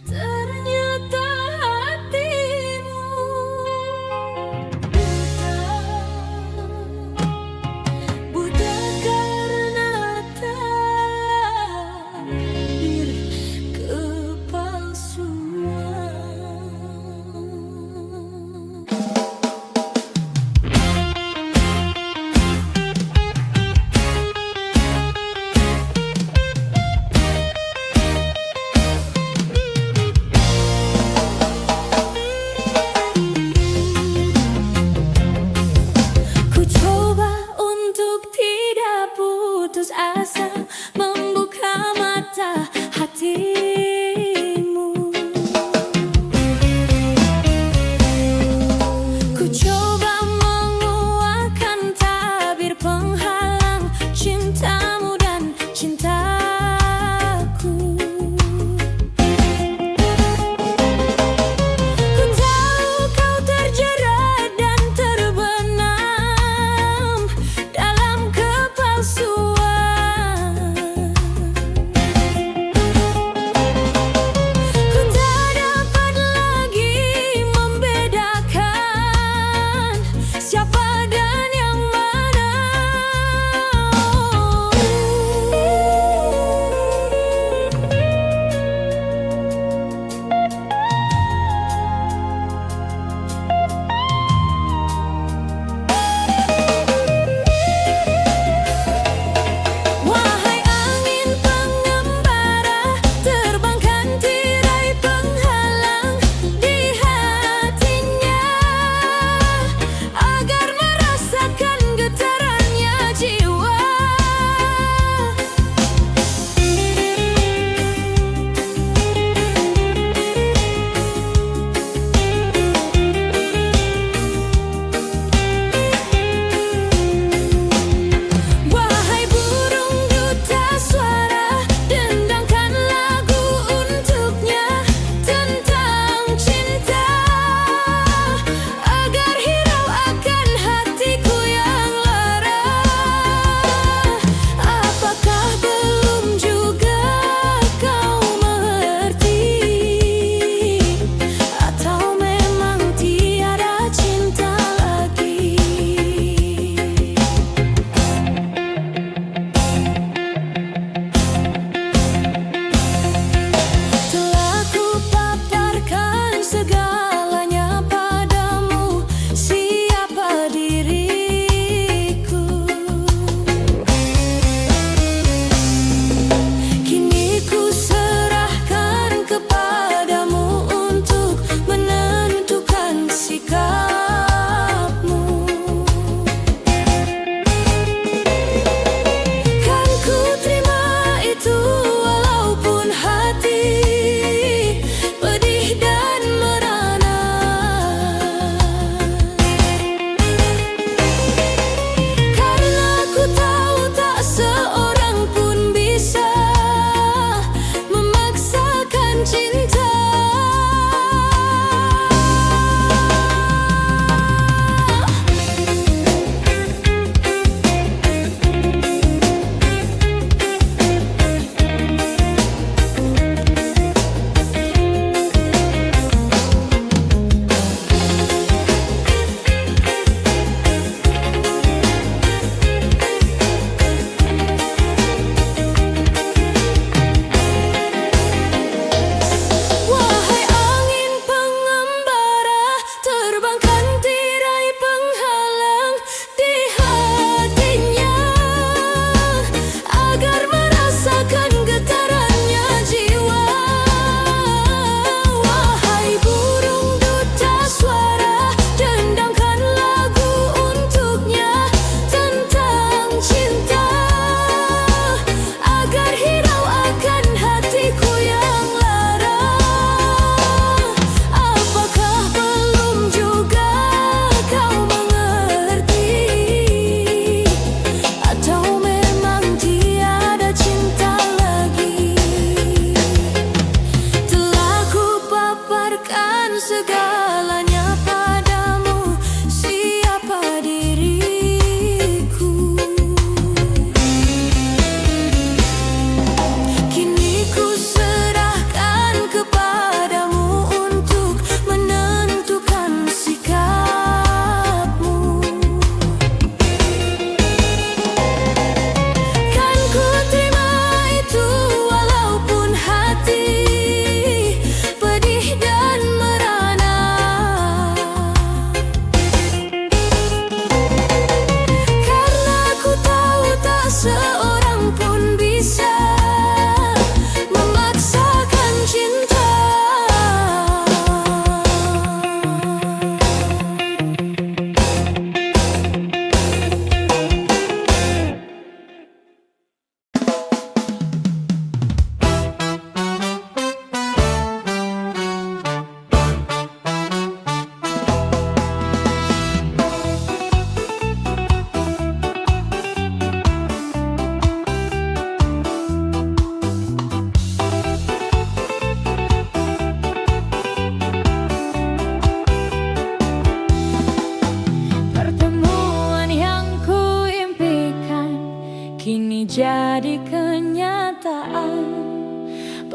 Ternyata hatimu buta, buta karena takdir kepalsuan.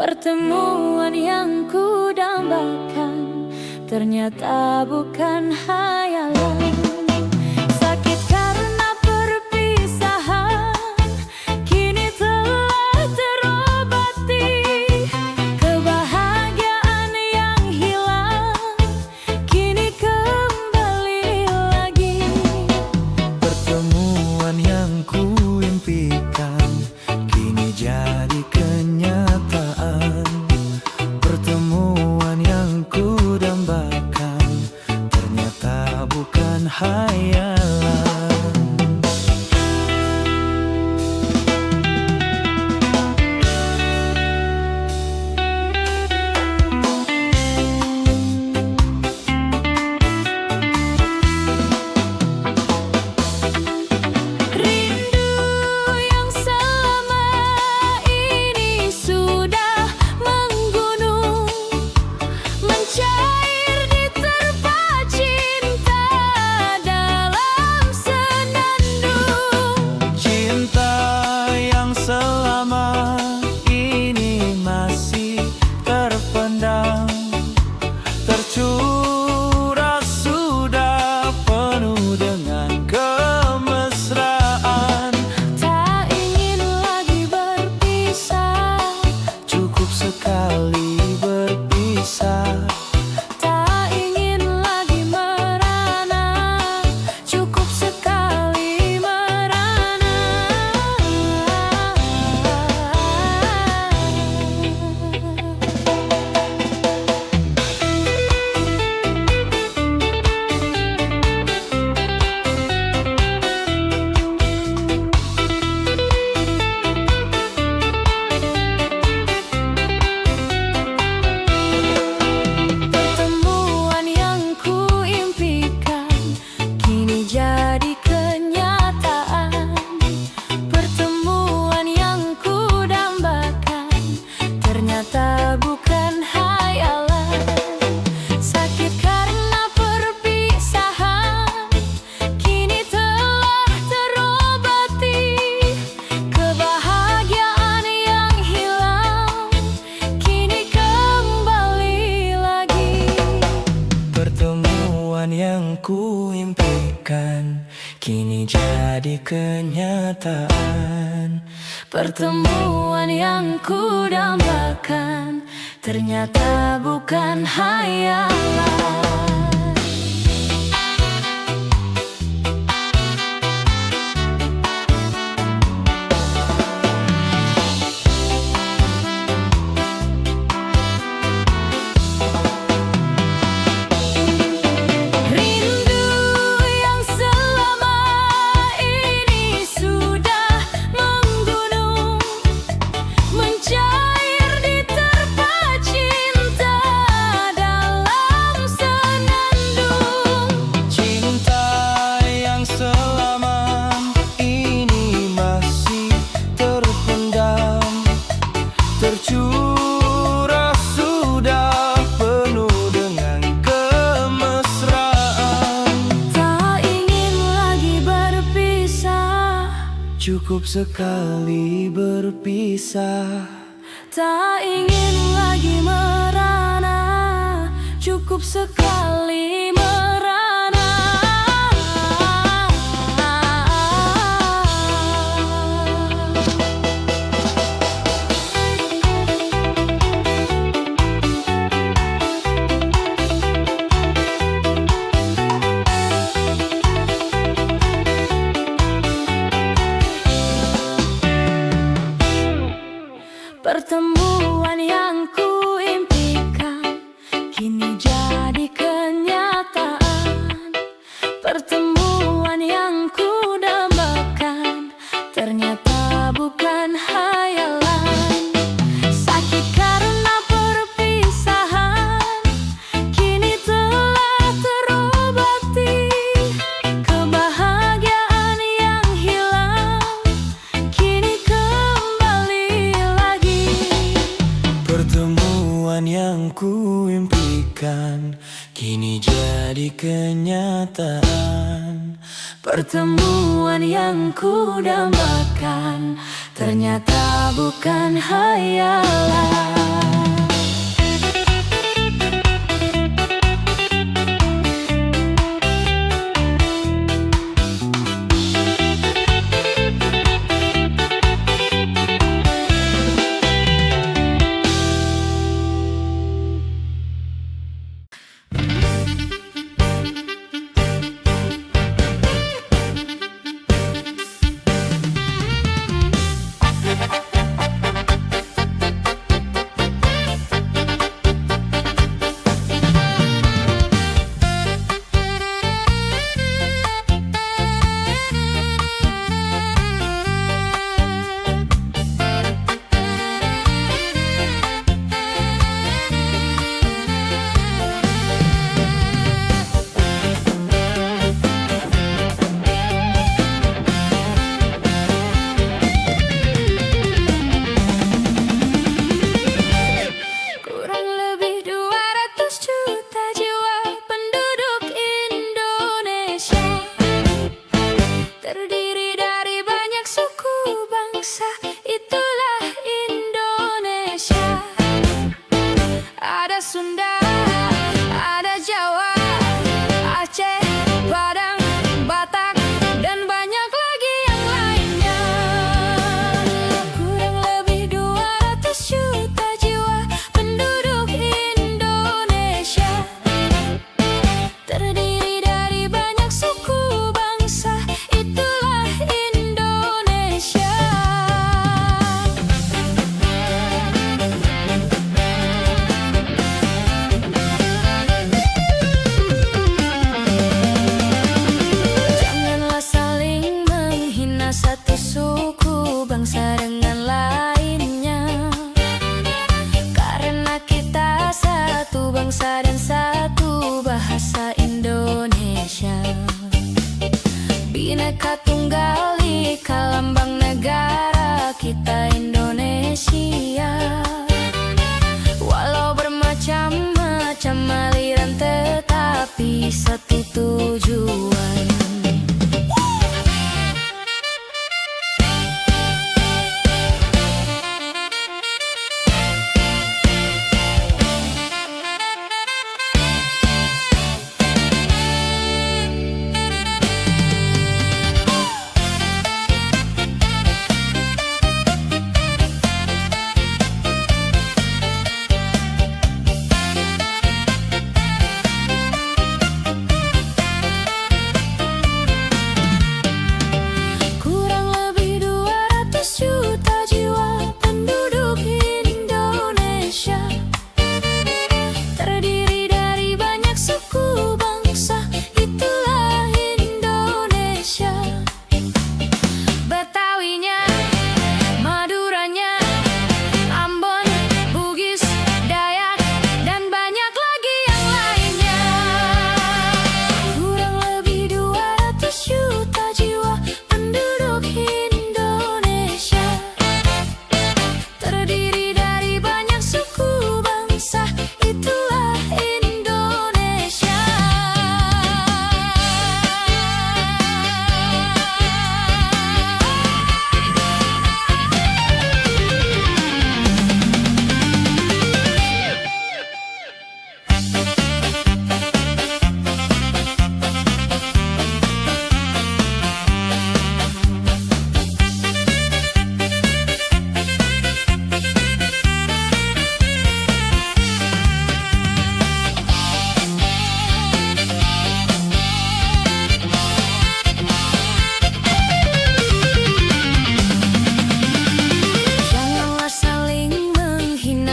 Pertemuan yang ku dambakan ternyata bukan hayalan. Sakit karena perpisahan kini telah terobati. Kebahagiaan yang hilang kini kembali lagi. Pertemuan yang ku impikan kini jadi kenyataan. Pertemuan yang ku dambakan ternyata bukan hayalan. Tercurah sudah penuh dengan kemesraan. Tak ingin lagi berpisah, Cukup sekali berpisah. tak ingin lagi merana, cukup sekali merana. Pertemuan yang ku impikan kini jadi kenyataan. Pertemuan yang ku dambakan ternyata bukan hayalan. Sakit karena perpisahan kini telah terobati. Kebahagiaan yang hilang kini kembali lagi. Pertemuan yang ku impikan kini jadi kenyataan. Pertemuan yang ku dambakan ternyata bukan hayalan. Rindu yang selama ini sudah menggunung, mencair di terpa cinta dalam senandung. Cinta yang selama ini masih terpendam, tercurah sudah penuh dengan kemesraan. Tak ingin lagi berpisah, Cukup sekali berpisah. tak ingin lagi merana, cukup sekali merana. Pertemuan yang ku impikan kini jadi kenyataan. yang ku impikan kini jadi kenyataan. Pertemuan yang ku dambakan ternyata bukan hayalan. Sunda, ada Jawa, Aceh, Padang, Batak, dan banyak lagi yang lainnya. Kurang lebih 200 juta jiwa penduduk Indonesia, terdiri dari banyak suku bangsa, itulah Indonesia. Satu suku bangsa dengan lainnya, karena kita satu bangsa dan satu bahasa Indonesia. Bhinneka Tunggal Ika lambang negara kita Indonesia. Walau bermacam-macam aliran tetapi satu tujuan.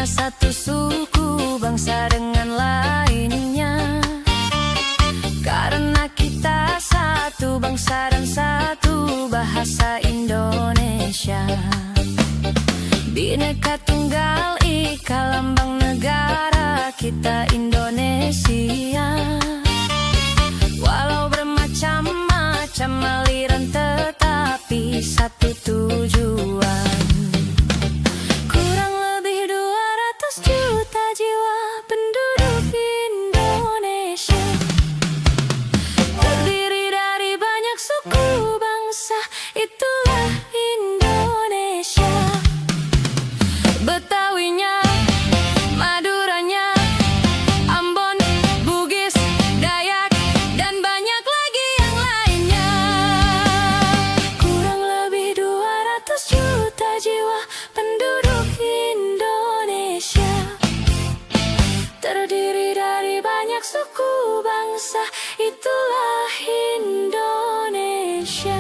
Satu suku bangsa dengan lainnya, karena kita satu bangsa dan satu bahasa Indonesia. Bhinneka Tunggal Ika lambang negara kita Indonesia. Walau bermacam-macam aliran tetapi satu tujuan. Kurang lebih 200 juta jiwa Itulah Indonesia.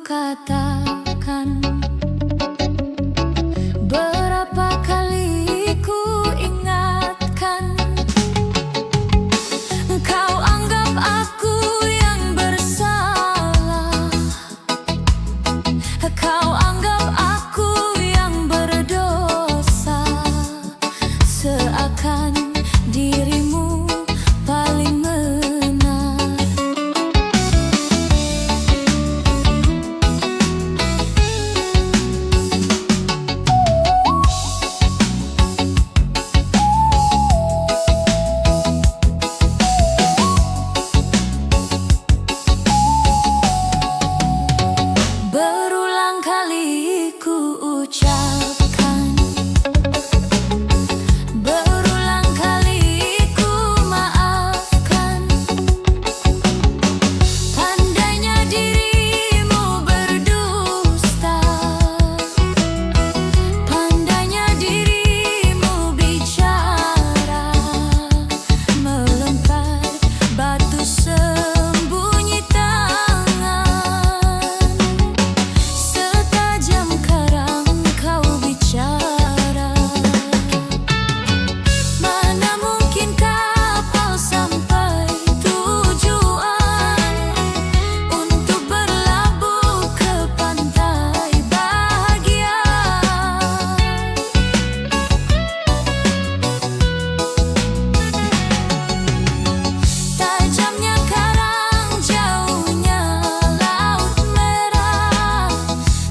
katakan. Berapa kali ku ingatkan, kau anggap aku yang bersalah. Kau anggap aku yang berdosa, seakan dirimu paling benar. Berulang kali ku ucapkan, berulang kali ku maafkan. Pandainya dirimu berdusta, pandainya dirimu bicara, melempar batu sembunyi tangan. Setajam karang kau bicara, mana mungkin kapal sampai tujuan untuk berlabuh ke pantai bahagia. Tajamnya karang, jauhnya laut merah,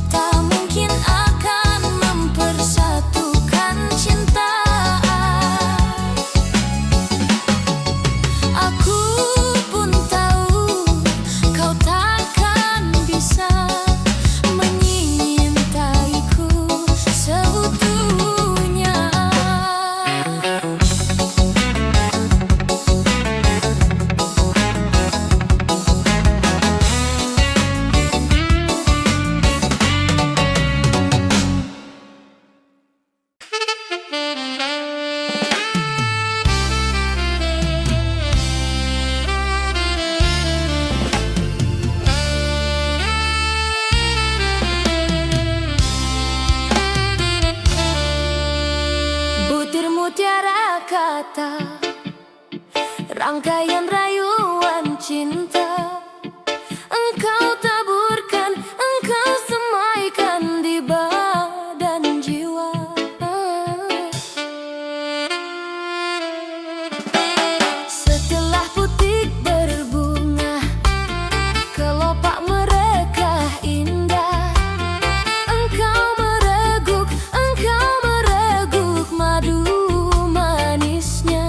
tak mungkin akan mempersatukan cinta. Aku pun tahu kau takkan bisa menyintaiku seutuhnya. Butir mutiara kata, rangkaian rayuan cinta, engkau taburkan, engkau semaikan di badan jiwa. Setelah putik berbunga, kelopak merekah indah, engkau mereguk madu manisnya.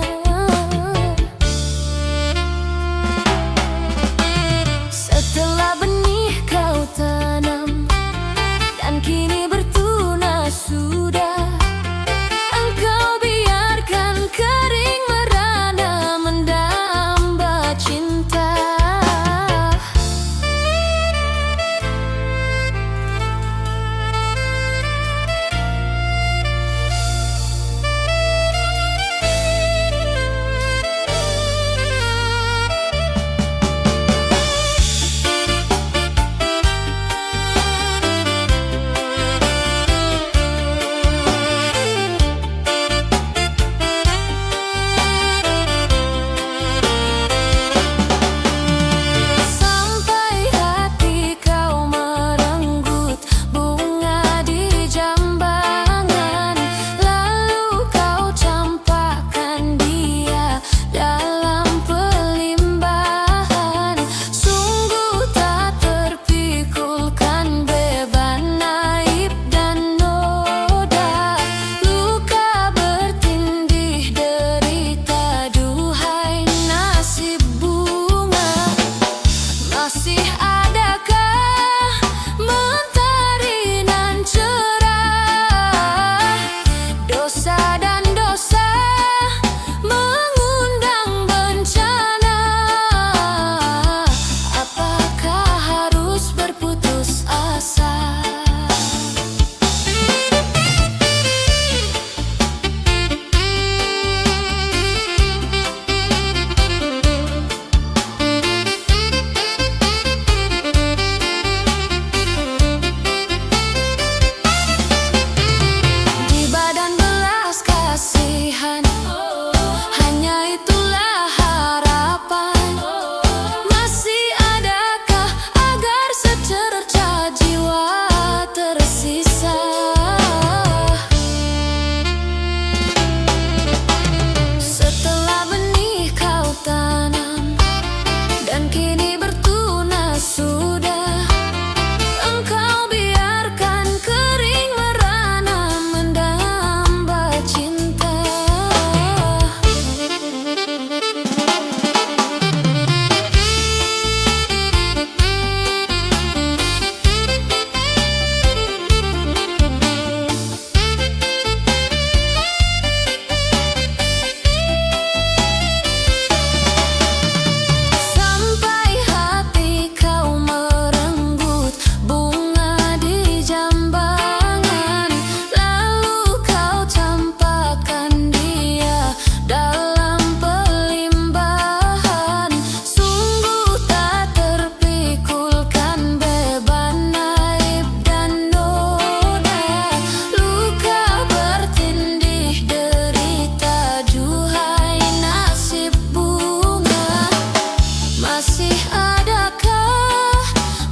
Masih adakah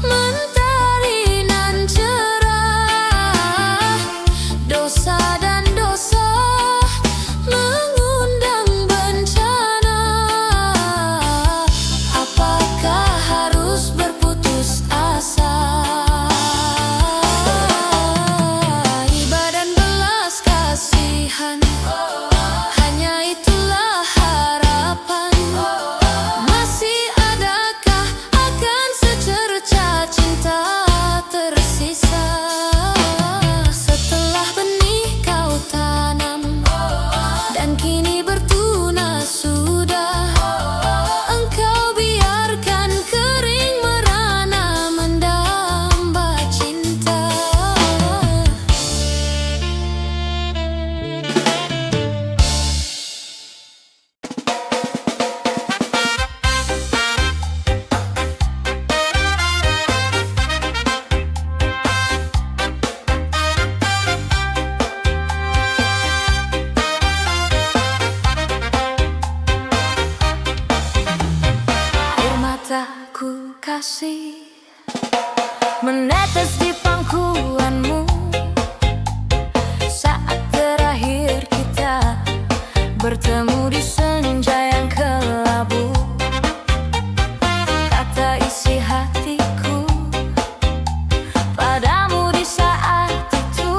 mentari nan cerah? Dosa dan dosa mengundang bencana. Apakah harus berputus asa? Iba dan belas kasihan, hanya itulah harapan. Masih adakah akan secerca cinta tersisa? Setelah benih kau tanam dan kini bertunas sudah, engkau biarkan kering merana mendamba cinta. Air mataku kasih menetes di pangkuanmu saat terakhir kita bertemu di senja yang kelabu. Kata isi hatiku padamu di saat itu,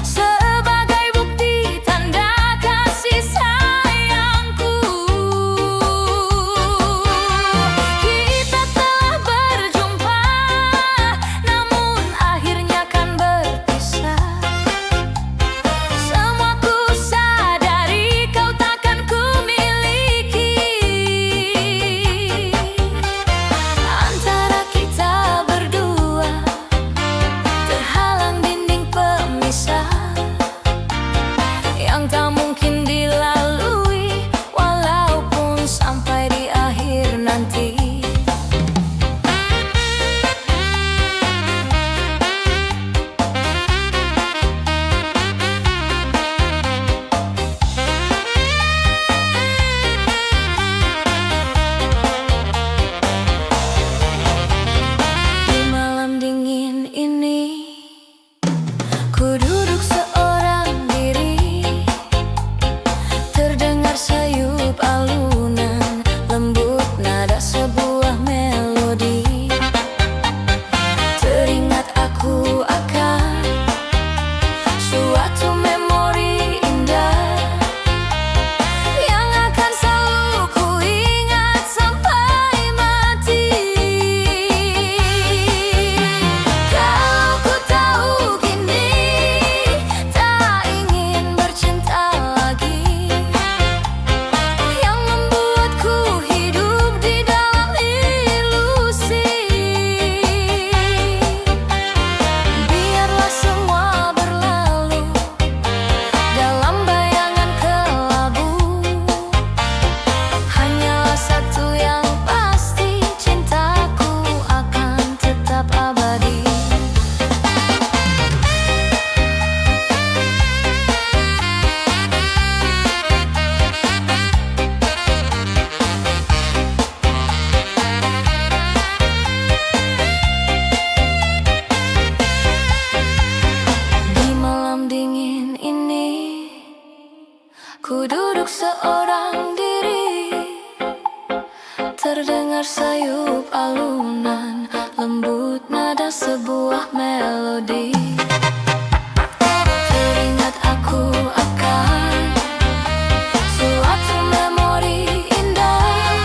sebagai bukti tanda kasih sayangku. Kita telah berjumpa, namun akhirnya kan berpisah. Semua ku sadari kau takkan ku miliki. Antara kita berdua terhalang dinding pemisah yang tak mungkin dilalui walaupun sampai di akhir nanti. Di malam dingin ini ku duduk seorang diri, terdengar sayup alunan lembut nada sebuah melodi. Teringat aku akan suatu memori indah yang akan selalu ku ingat sampai mati. Kalau ku tahu kini tak ingin bercinta lagi, yang membuatku hidup di dalam ilusi. Biarlah semua berlalu dalam bayangan kelabu. Hanyalah satu yang pasti, cintaku akan tetap abadi. Di malam dingin ini ku duduk seorang diri, terdengar sayup alunan lembut nada sebuah melodi. Teringat aku akan suatu memori indah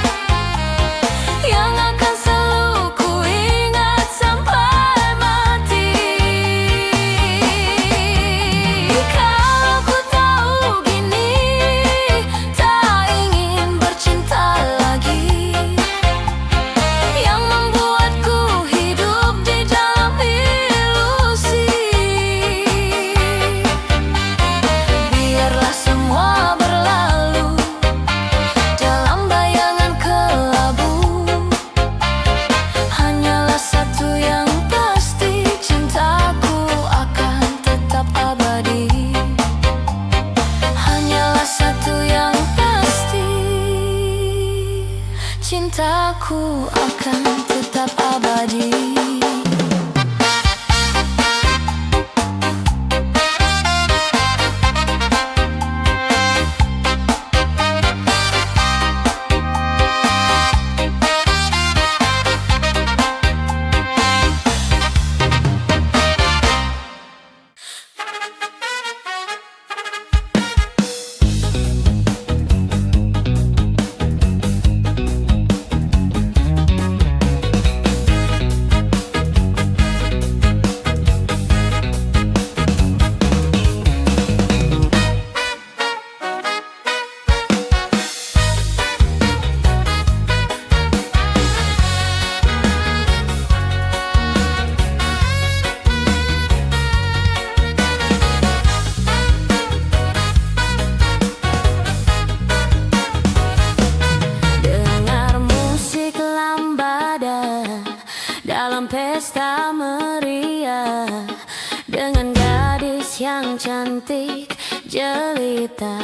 yang akan selalu ku ingat sampai mati. Kalau ku tahu gini tak ingin bercinta lagi, yang membuatku hidup di dalam ilusi. aku akan tetap abadi. Dalam pesta meriah dengan gadis yang cantik jelita,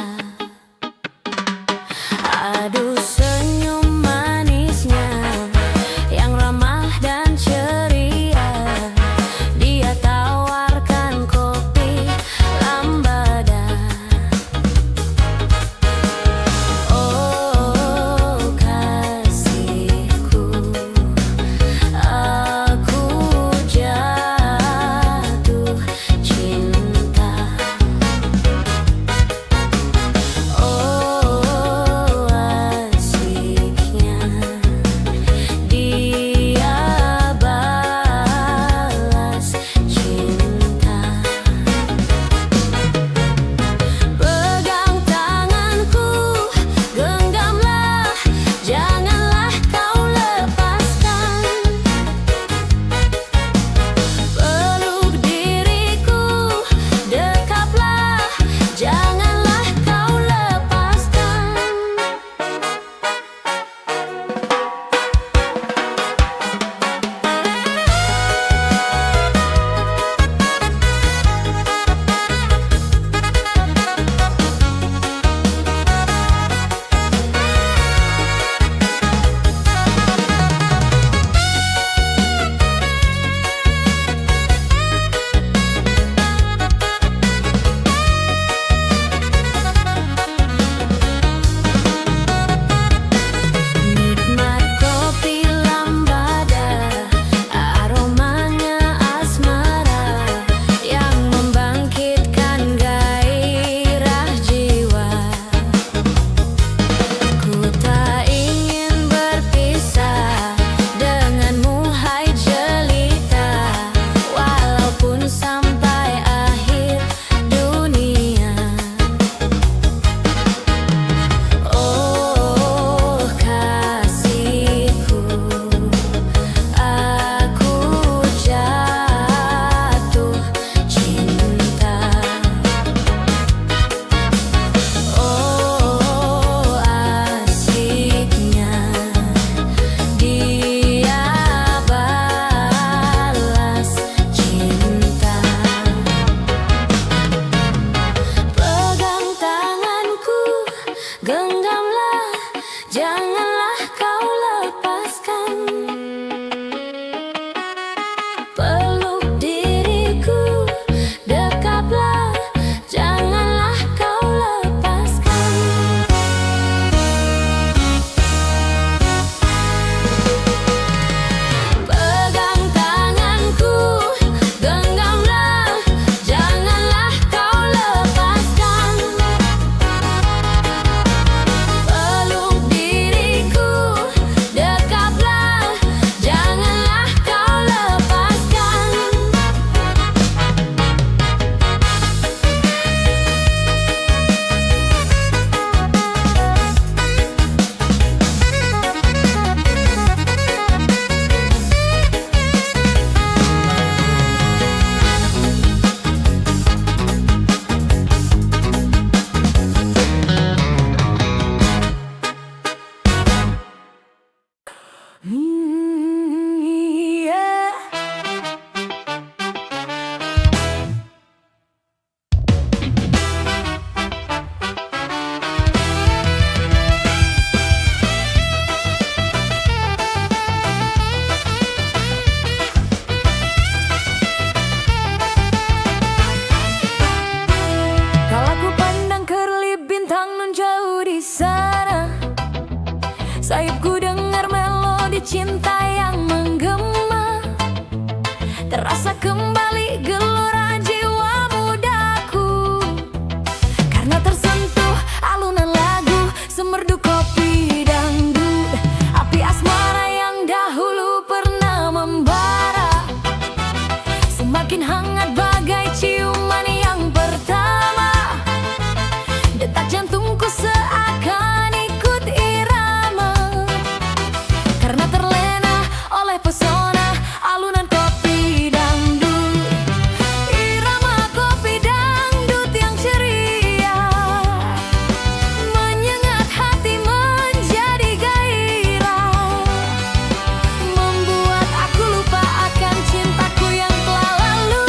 adu senyum manisnya yang ramah dan ceria. Dia tawarkan kopi lambada. Oh kasihku, janganlah kau lepaskan. Peluk diriku, dekaplah, janganlah kau lepaskan. Pegang tanganku, genggamlah, janganlah kau lepaskan. Peluk diriku, dekaplah, janganlah kau lepaskan. Yeah. cinta yang menggema, terasa kembali gelora jiwa mudaku. Karena tersentuh alunan lagu, semerdu kopi dangdut, api asmara yang dahulu pernah membara, semakin hangat bagai ciuman yang pertama. Detak jantungku seakan ikut irama, karena terlena oleh pesona alunan kopi dangdut. Irama kopi dangdut yang ceria, menyengat hati menjadi gairah, membuat aku lupa akan cintaku yang telah lalu.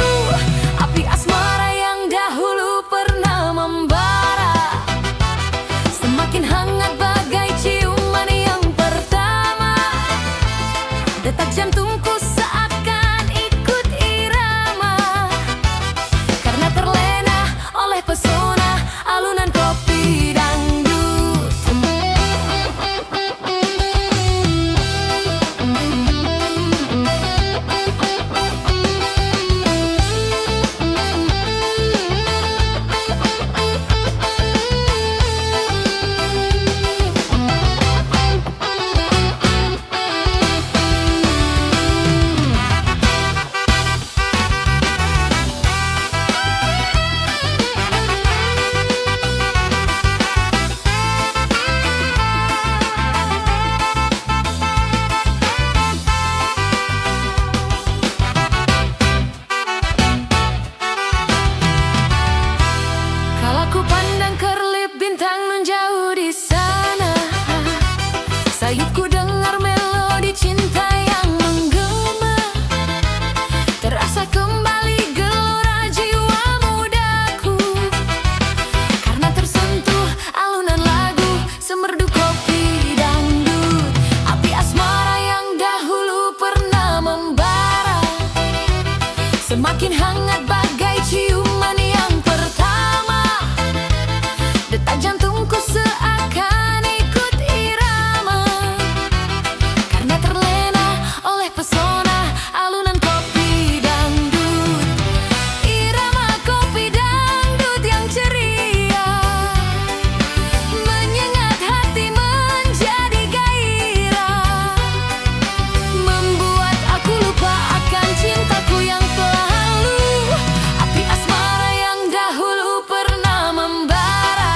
Api asmara yang dahulu pernah membara, semakin hangat bagai ciuman yang pertama. Detak jantungku seakan ikut irama, karena terlena oleh pesona alunan kopi dangdut. Kalau ku pandang kerlip bintang menjauh di sana, sayupku dengar melodi cinta yang menggema, terasa kembali gelora jiwa mudaku. Karena tersentuh alunan lagu, semerdu kopi dangdut, api asmara yang dahulu pernah membara, semakin hangat bagai ciuman yang pertama. Detak jantungku seakan ikut irama, karena terlena oleh pesona alunan kopi dangdut. Irama kopi dangdut yang ceria, menyengat hati menjadi gairah, membuat aku lupa akan cintaku yang telah lalu. Api asmara yang dahulu pernah membara,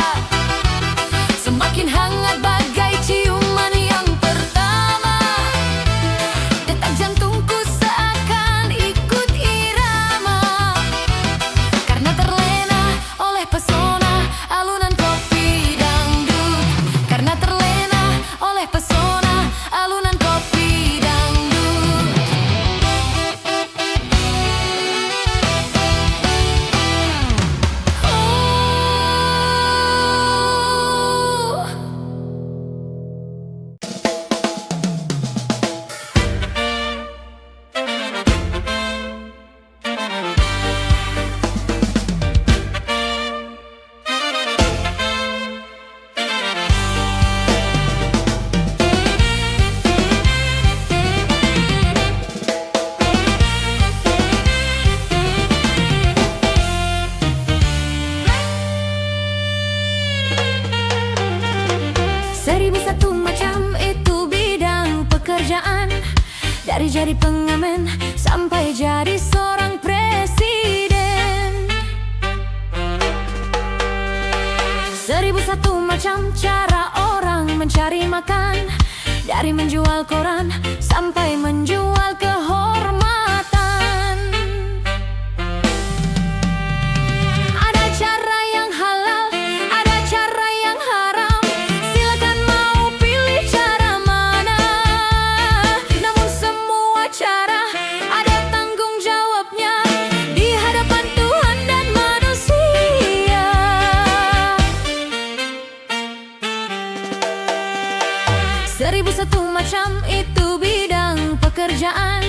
semakin hangat bagai ciuman yang pertama. Detak jantungku seakan ikut irama, karena terlena oleh pesona alunan kopi dangdut. Karena terlena oleh pesona alunan kopi dangdut. Seribu satu macam itu bidang pekerjaan, dari jadi pengamen sampai jadi seorang presiden. Seribu satu macam cara orang mencari makan, dari menjual koran sampai menjual kehormatan. Ada cara yang halal, ada cara yang haram, silakan mau pilih cara mana. Namun semua cara ada tanggung jawabnya di hadapan Tuhan dan manusia. Seribu satu macam itu bidang pekerjaan,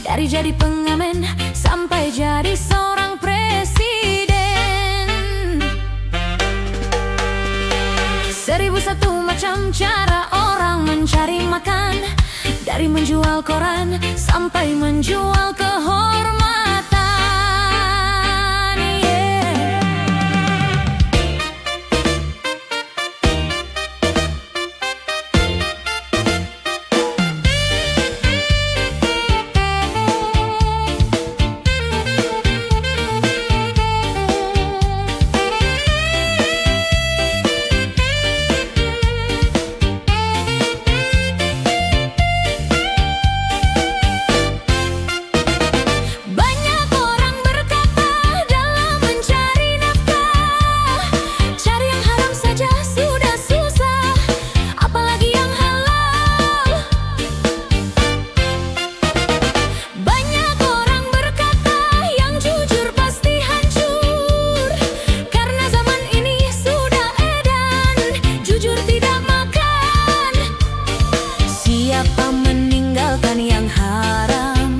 dari jadi pengamen sampai jadi seorang presiden. Seribu satu macam cara orang mencari makan, Dari menjual koran sampai menjual kehormatan, yeah. Siapa meninggalkan yang haram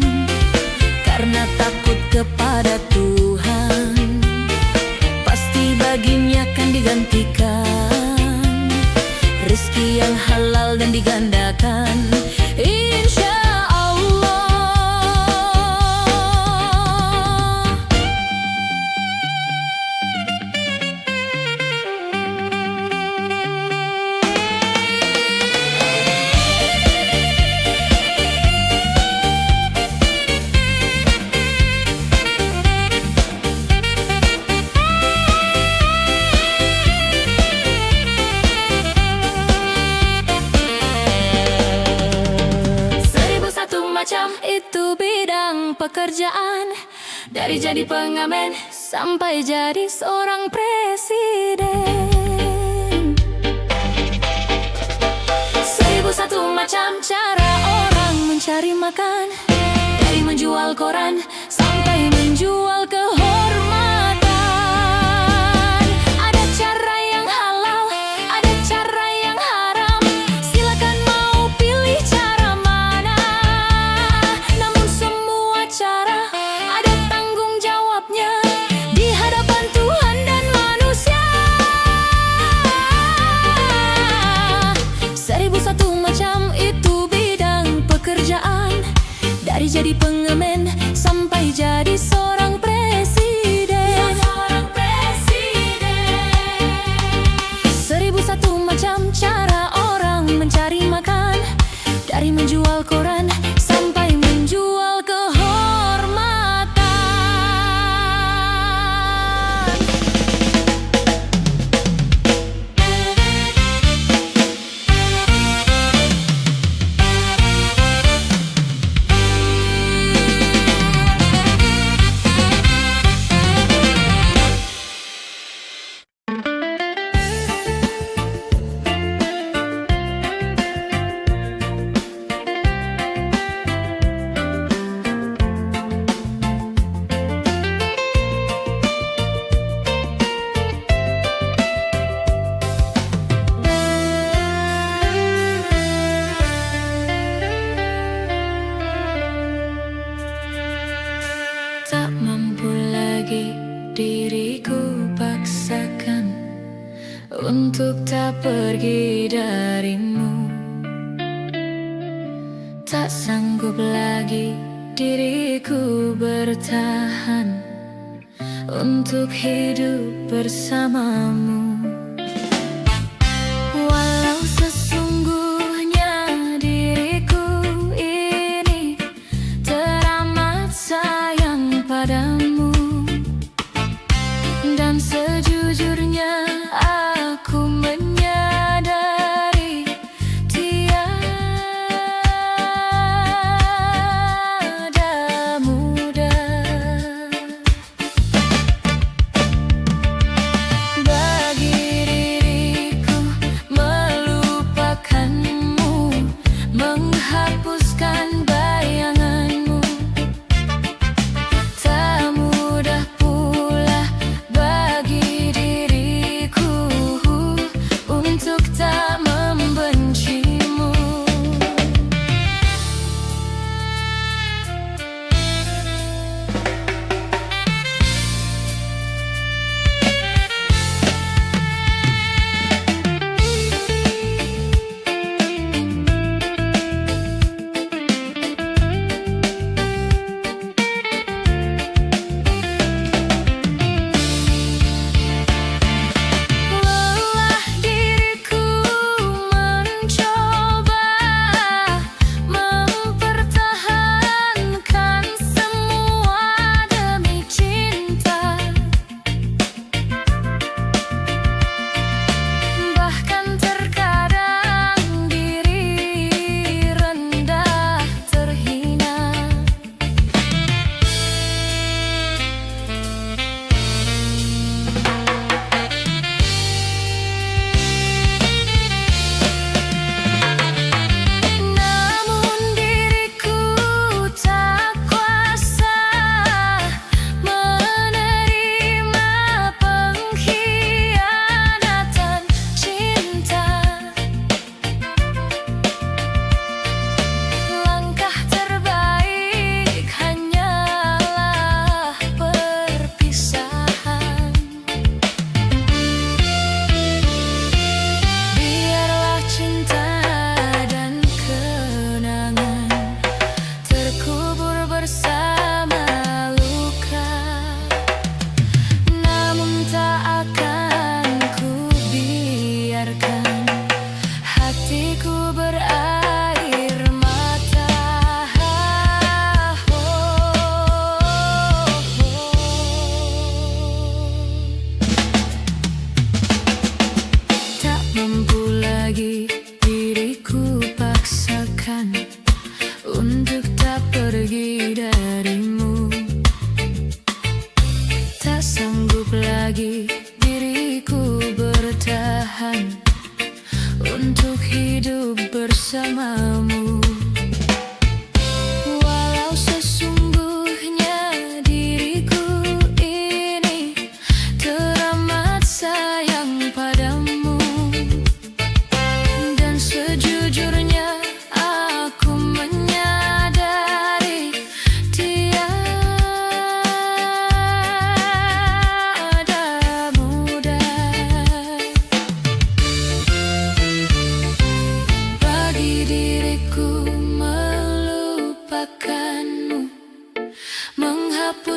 karena takut kepada Tuhan, pasti baginya akan digantikan rezeki yang halal dan digandakan, insya Allah. Macam itu bidang pekerjaan, dari jadi pengamen sampai jadi seorang presiden. 1001 macam cara orang mencari makan, dari menjual koran sampai menjual kehormatan. Ada cara yang halal, ada cara yang haram, silakan mau pilih cara mana. Namun semua cara ada tanggung jawabnya di hadapan Tuhan dan manusia. 1001 macam itu bidang pekerjaan, dari jadi pengamen sampai jadi seorang presiden. 1001 macam cara orang mencari makan, dari menjual koran sampai menjual kehormatan. Tak mampu lagi diriku paksakan untuk tak pergi darimu. Tak sanggup lagi diriku bertahan untuk hidup bersamamu. Walau sesungguhnya diriku ini teramat sayang padamu, dan sejujurnya aku menyadari tiada mudah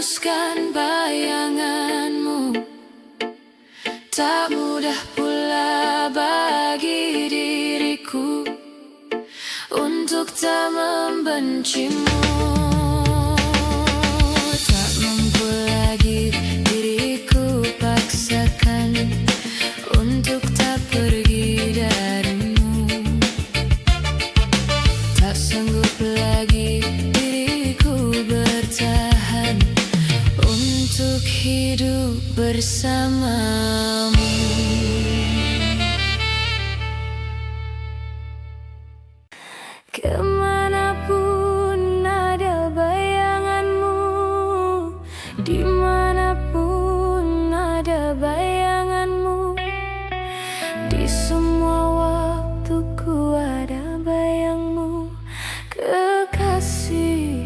melukiskan bayanganmu. Tak mudah pula bagi diriku untuk tak membencimu. Tak mampu lagi diriku paksakan untuk tak pergi darimu. Tak sanggup lagi diriku bertahan untuk hidup bersamamu. Kemanapun ada bayanganmu, dimanapun ada bayanganmu, di semua waktuku ada bayangmu, kekasihku.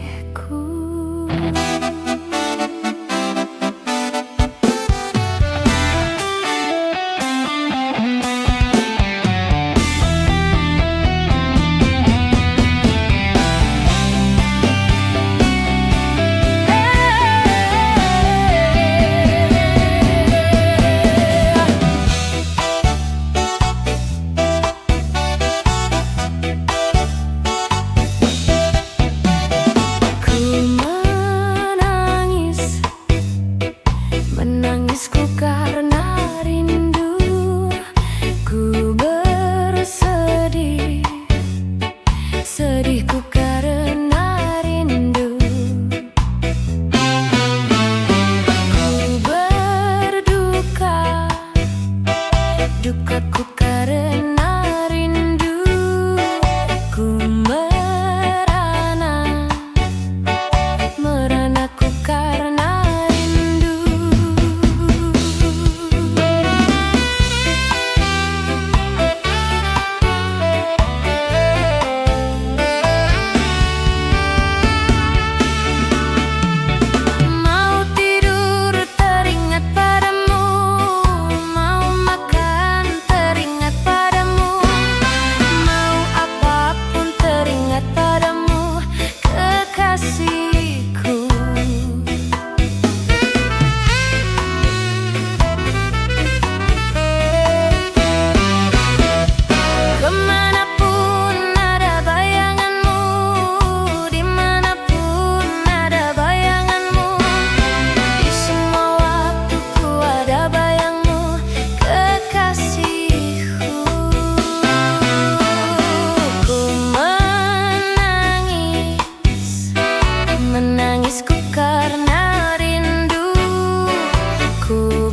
Menangisku karena rindu, ku bersedih, sedihku karena rindu. Ku berduka, dukaku karena rindu. Ku merana, meranaku karena menangisku karena rindu, ku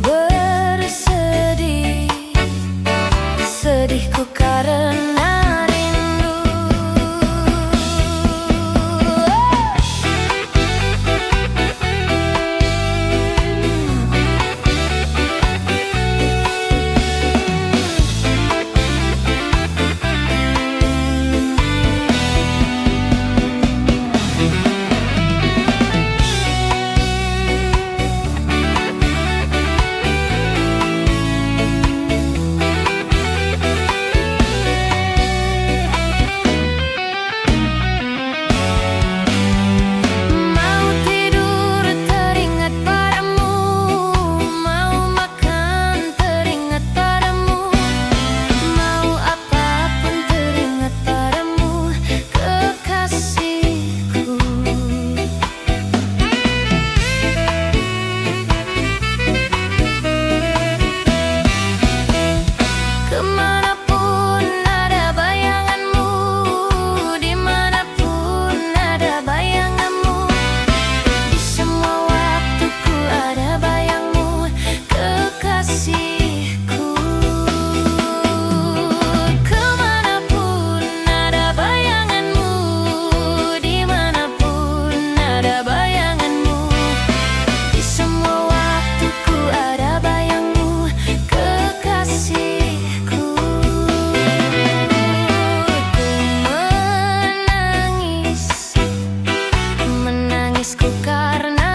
bersedih,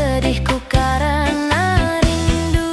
sedihku karena rindu.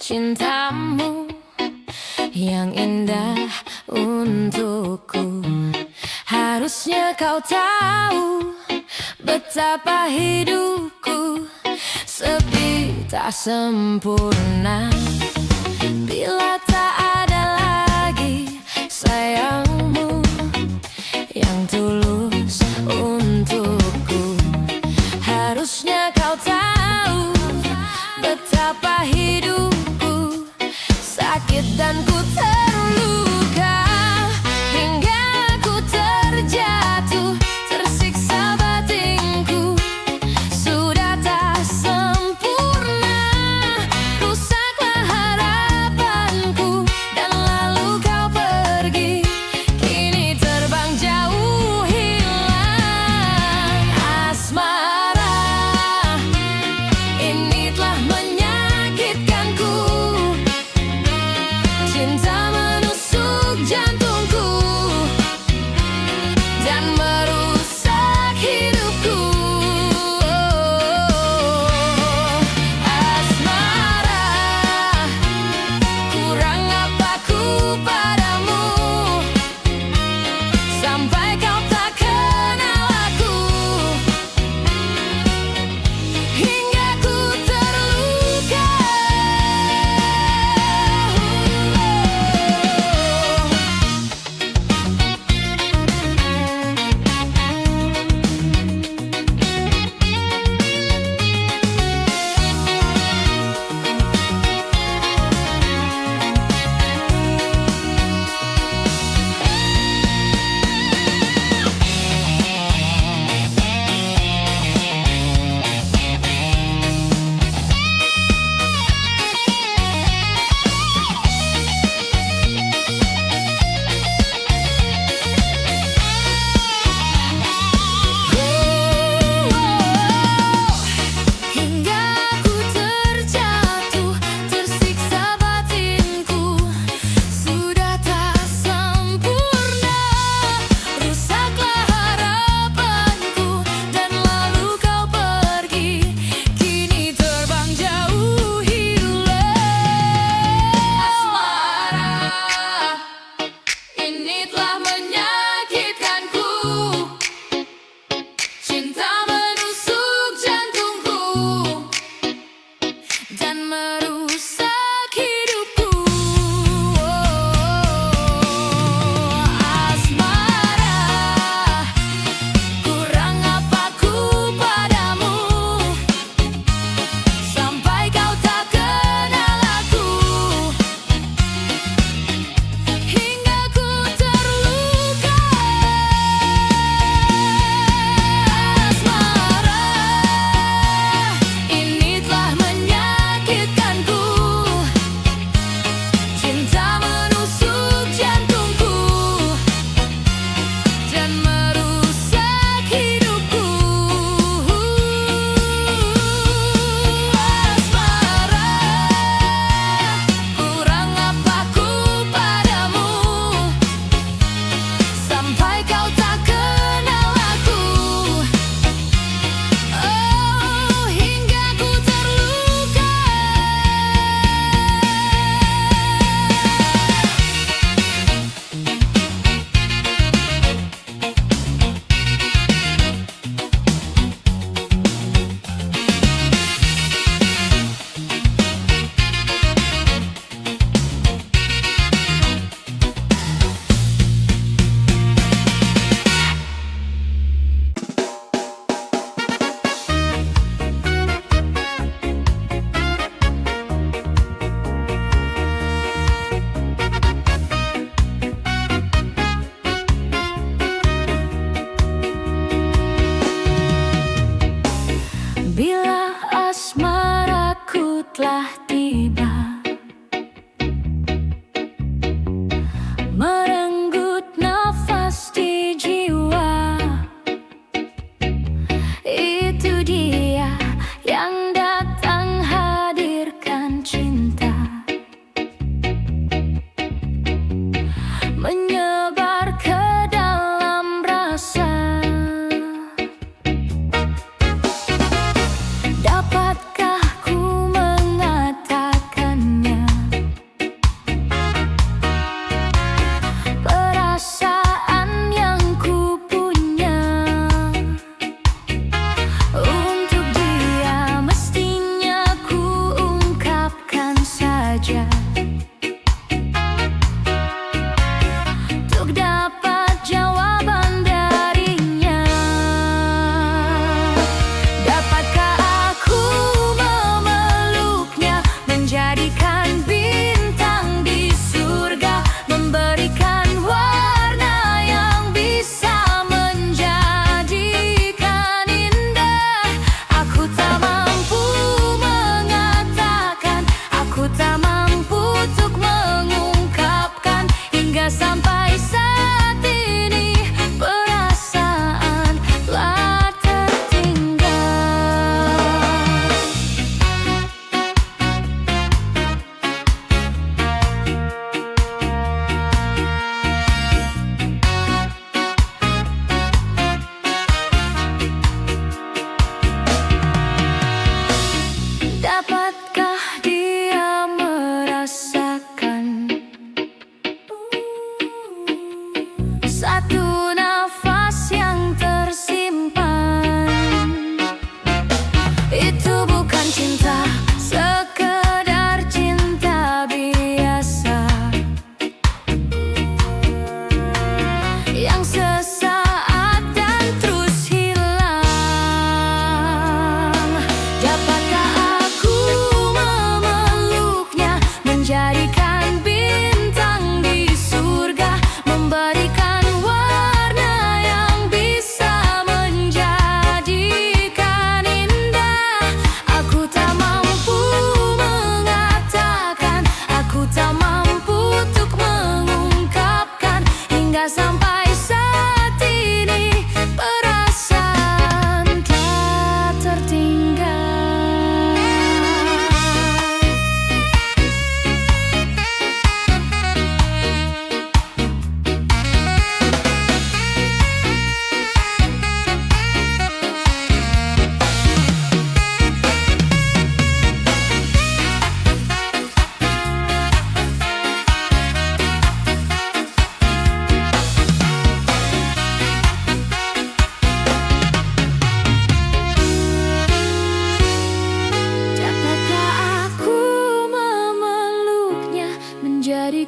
cintamu yang indah untukku. Harusnya kau tahu betapa hidupku sepi tak sempurna bila tak ada lagi sayangmu yang tulus untukku. Harusnya kau tahu betapa hidupku sakit dan ku terluka hingga ku terjatuh, tersiksa batinku sudah tak sempurna. Rusaklah harapanku dan lalu kau pergi, kini terbang jauh hilang. Asmara ini telah menyakitkanku,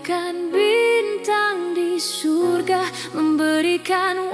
bagaikan bintang di surga, memberikan